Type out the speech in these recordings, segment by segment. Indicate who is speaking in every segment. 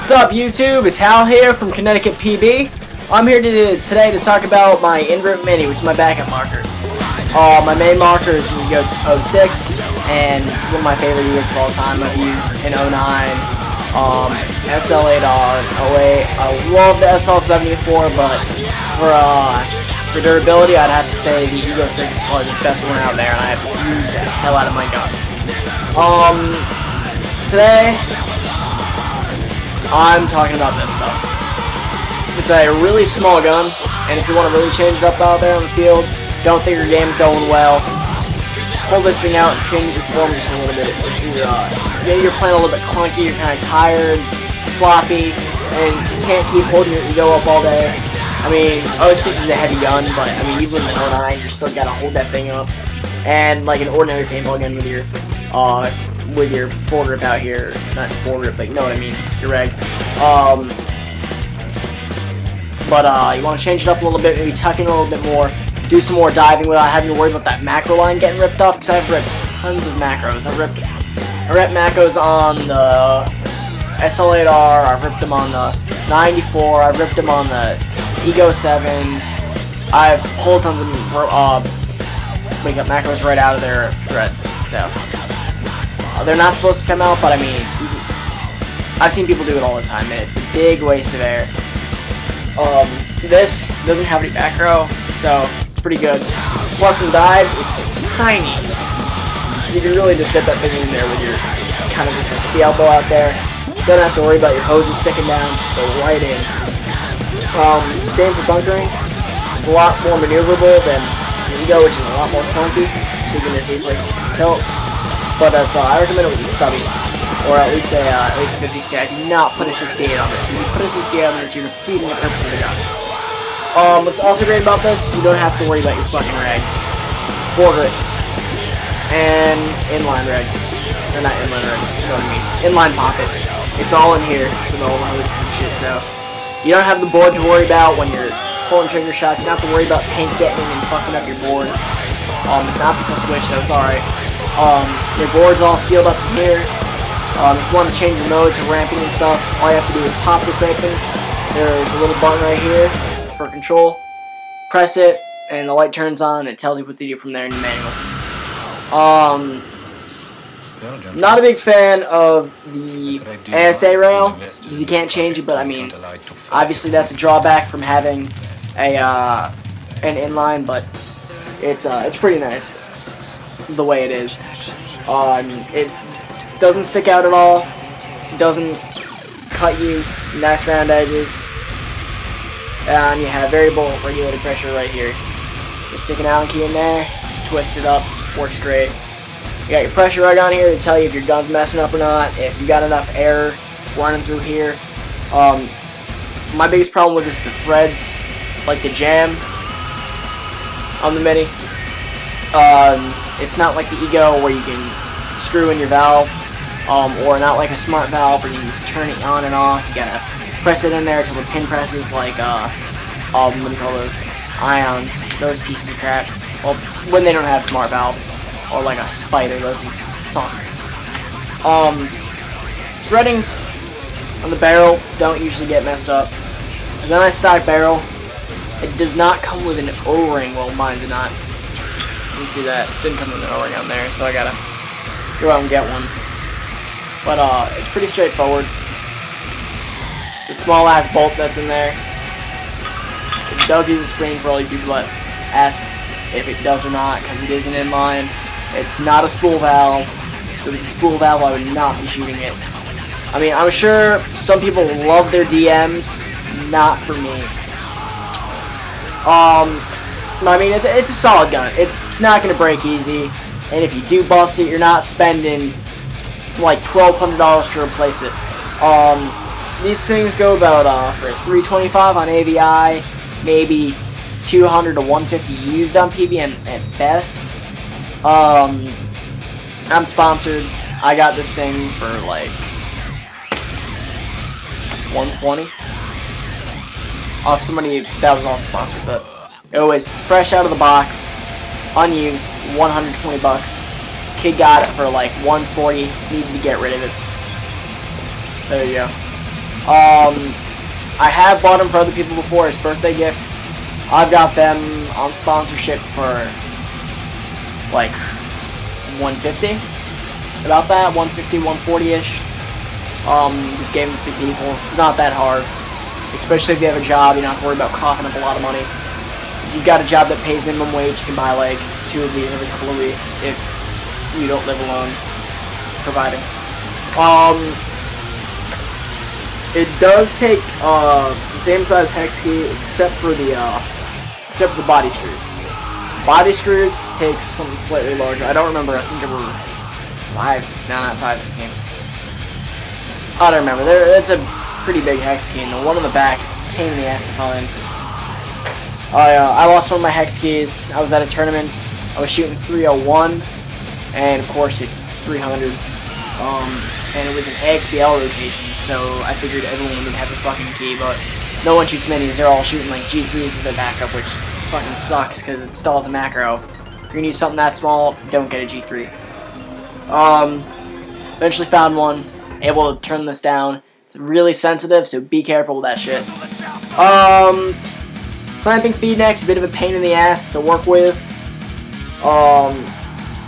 Speaker 1: What's up, YouTube? It's Hal here from Connecticut PB. I'm here today to talk about my Invert Mini, which is my backup marker. My main marker is Ego 06, and it's one of my favorite Egos of all time. I've used in 09, SL8R, 08. I love the SL74, but for durability, I'd have to say the Ego 6 is probably the best one out there, and I have used the hell out of my guns. Today, I'm talking about this stuff. It's a really small gun, and if you want to really change it up out there on the field, don't think your game's going well, pull this thing out and change your form just a little bit. If you're playing a little bit clunky, you're kind of tired, sloppy, and you can't keep holding your Ego up all day. I mean, 06 is a heavy gun, but I mean, even in 09, you're still gotta hold that thing up. And like an ordinary paintball gun with your foregrip out here, not foregrip, but you know what I mean, your reg. You want to change it up a little bit, maybe tuck in a little bit more, do some more diving without having to worry about that macro line getting ripped off, because I've ripped tons of macros. I ripped macros on the SL8R, I've ripped them on the 94, I've ripped them on the Ego 7, I've pulled tons of wake up macros right out of their threads, so they're not supposed to come out, but I mean, I've seen people do it all the time, and it's a big waste of air. This doesn't have any macro, so it's pretty good. Plus some dives, it's tiny. You can really just get that thing in there with your kind of just like the elbow out there. Don't have to worry about your hoses sticking down, just go right in. Same for bunkering. It's a lot more maneuverable than the Ego, which is a lot more clunky. So you can just easily tilt. But I recommend it with a stubby, or at least a 50C. I do not put a 68 on this. If you put a 68 on this, you're defeating the purpose of the gun. What's also great about this, you don't have to worry about your fucking rag, foregrip, and inline rag. Or not inline rag, you know what I mean. Inline pocket. It's all in here with all the hoses and shit, so you don't have the board to worry about when you're pulling trigger shots. You don't have to worry about paint getting and fucking up your board. It's an optical switch, so it's alright. Your board's all sealed up in here. If you want to change your mode to ramping and stuff, all you have to do is pop this open. There's a little button right here for control. Press it, and the light turns on, and it tells you what to do from there in the manual. Not a big fan of the ASA rail, because you can't change it, but I mean, obviously that's a drawback from having an inline, but it's pretty nice the way it is. It doesn't stick out at all. It doesn't cut you. Nice round edges. And you have variable regulated pressure right here. Just stick an Allen key in there, twist it up, works great. You got your pressure rug on here to tell you if your gun's messing up or not, if you got enough air running through here. My biggest problem with this is the threads, like the jam on the Mini. It's not like the Ego where you can screw in your valve, or not like a smart valve where you can just turn it on and off. You gotta press it in there until the pin presses, like, what do you call those? Ions, those pieces of crap. Well, when they don't have smart valves, or like a spider, those things suck. Threadings on the barrel don't usually get messed up. And then I stock barrel. It does not come with an O-ring, well mine did not. You can see that, it didn't come with an O-ring on there, so I gotta go out and get one. But it's pretty straightforward. The small ass bolt that's in there. It does use a spring for all you people that ask if it does or not, because it is an inline. It's not a spool valve. If it was a spool valve, I would not be shooting it. I mean, I'm sure some people love their DMs. Not for me. I mean, it's a solid gun. It's not going to break easy. And if you do bust it, you're not spending like $1,200 to replace it. These things go about for $325 on AVI, maybe $200 to $150 used on PBM at best. I'm sponsored. I got this thing for like $120 off somebody that was also sponsored, but it was fresh out of the box, unused, 120 bucks. Kid got it for like 140, needed to get rid of it. There you go. I have bought them for other people before as birthday gifts. I've got them on sponsorship for like $150, about that, $150, $140-ish. Just gave them to people. It's not that hard, especially if you have a job. You don't have to worry about coughing up a lot of money. If you've got a job that pays minimum wage, you can buy like 2 of these every couple of weeks if you don't live alone, providing. It does take the same size hex key except for the body screws. Body screws take something slightly larger. I don't remember. I think there were 5. No, not 5, 16. I don't remember. It's a pretty big hex key, and the one on the back, pain in the ass to find. I lost one of my hex keys. I was at a tournament. I was shooting 301, and of course it's 300. And it was an AXBL rotation, so I figured everyone would have a fucking key, but no one shoots minis. They're all shooting like G3s as their backup, which fucking sucks because it stalls a macro. If you're gonna use something that small, don't get a G3. Eventually found one, able to turn this down. It's really sensitive, so be careful with that shit. Clamping feed neck's a bit of a pain in the ass to work with.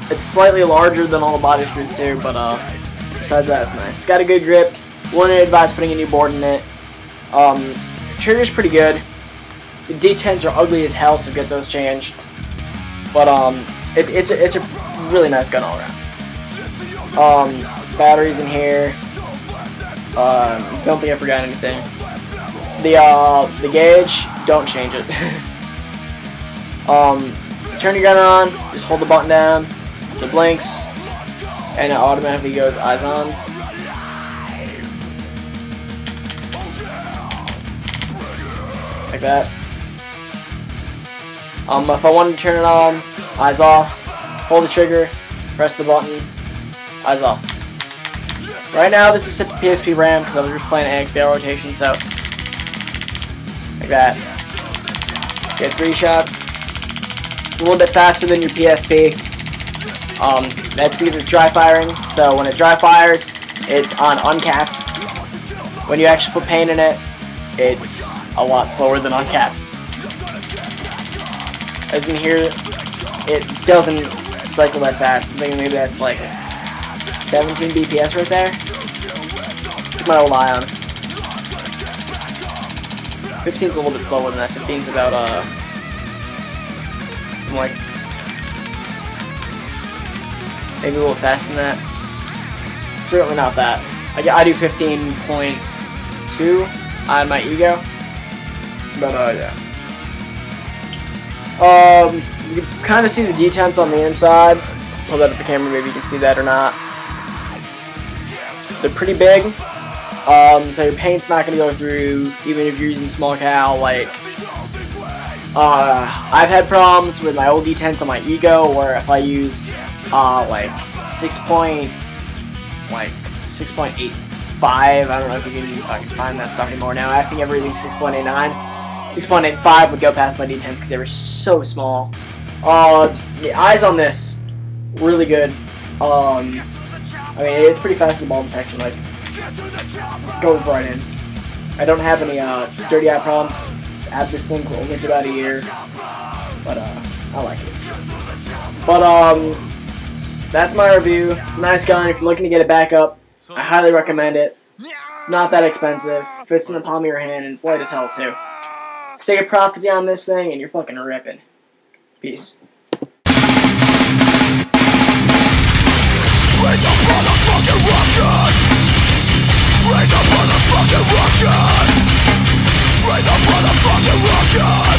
Speaker 1: It's slightly larger than all the body screws too, but besides that, it's nice. It's got a good grip. Wouldn't advise putting a new board in it. Trigger's pretty good. The D10s are ugly as hell, so get those changed. But it's a really nice gun all around. Batteries in here. Don't think I forgot anything. The gauge, don't change it. Turn your gun on. Just hold the button down. It blinks, and it automatically goes eyes on. Like that. If I wanted to turn it on, eyes off, hold the trigger, press the button, eyes off. Right now this is set to PSP RAM because I was just playing AXBL rotation, so like that. Get 3-shot. It's a little bit faster than your PSP. That's because it's dry firing, so when it dry fires, it's on uncapped. When you actually put paint in it, it's a lot slower than uncapped. As you can hear, it doesn't cycle that fast. I think maybe that's like 17 BPS right there. Keep my old eye on. 15's a little bit slower than that. 15's about like maybe a little faster than that. Certainly not that. I do 15.2 on my ego. But yeah. You can kind of see the detents on the inside. Hold that up the camera, maybe you can see that or not. They're pretty big. So your paint's not going to go through, even if you're using small cal. Like, I've had problems with my old detents on my ego, where if I used like 6.85, I don't know if you can find that stuff anymore now. I think everything's 6.89. 6.85 would go past my D10s because they were so small. The eyes on this, really good. I mean, it's pretty fast with ball detection, like, goes right in. I don't have any dirty eye problems. I have this thing for only about a year, but I like it. But that's my review. It's a nice gun. If you're looking to get it back up, I highly recommend it. It's not that expensive. Fits in the palm of your hand, and it's light as hell too. Say a prophecy on this thing, and you're fucking ripping. Peace.
Speaker 2: Break the motherfucking rockets! Break the motherfucking rockets! Break the motherfucking rockets!